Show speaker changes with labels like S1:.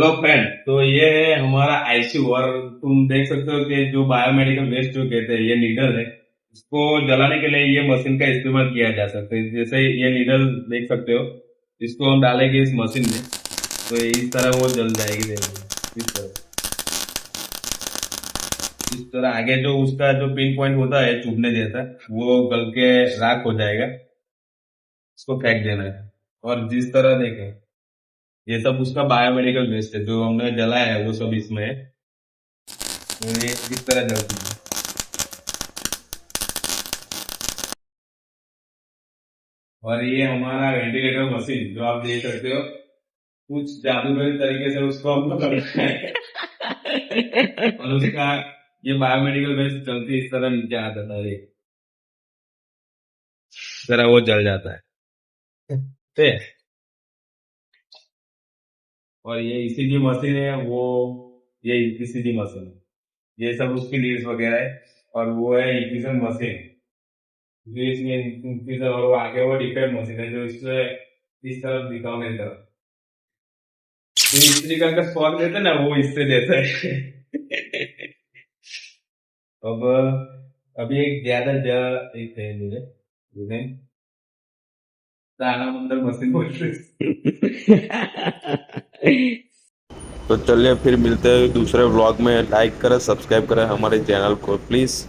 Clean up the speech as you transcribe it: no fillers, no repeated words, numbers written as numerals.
S1: Hello friend, तो ये है हमारा आईसीयू और तुम देख सकते हो कि जो बायोमेडिकल वेस्ट जो कहते हैं ये नीडल है। इसको जलाने के लिए ये मशीन का इस्तेमाल किया जा सकता है। जैसे ये नीडल देख सकते हो, इसको हम डालेंगे इस मशीन में तो इस तरह वो जल जाएगी। देखो इस तरह आगे जो उसका जो पिन पॉइंट होता है चुभने जैसा, वो गल के राख हो जाएगा। इसको फेंक देना है। और जिस तरह देखें, ये सब उसका बायोमेडिकल वेस्ट है जो हमने जलाया है, वो सब इसमें है। तो ये इस तरह जलती है। और ये हमारा वेंटिलेटर मशीन जो आप देख सकते हो, कुछ जादूगरी तरीके से उसको हम पकड़ते हैं और उसका ये बायोमेडिकल वेस्ट चलती इस तरह नीचे आ जाता है। इस तरह वो जल जाता है। ठीक है? और ये ईसीजी मशीन है वो, ये ईसीजी मशीन है, ये सब उसकी लीड्स वगैरह है। और वो है इक्विशन मशीन जो इसमें इक्विशन, और वो आगे वो डिफेक्ट मशीन है जो इससे इस तरफ दिखाओ मेरी तरफ। तो इस्त्री करके स्पॉट देते हैं ना, वो इससे देता है अब अभी एक ज्यादा एक है मुझे जिन्हें दाना मंदिर मशीन बोलते हैं। तो चलिए फिर मिलते हैं दूसरे व्लॉग में। लाइक करें, सब्सक्राइब करें हमारे चैनल को प्लीज।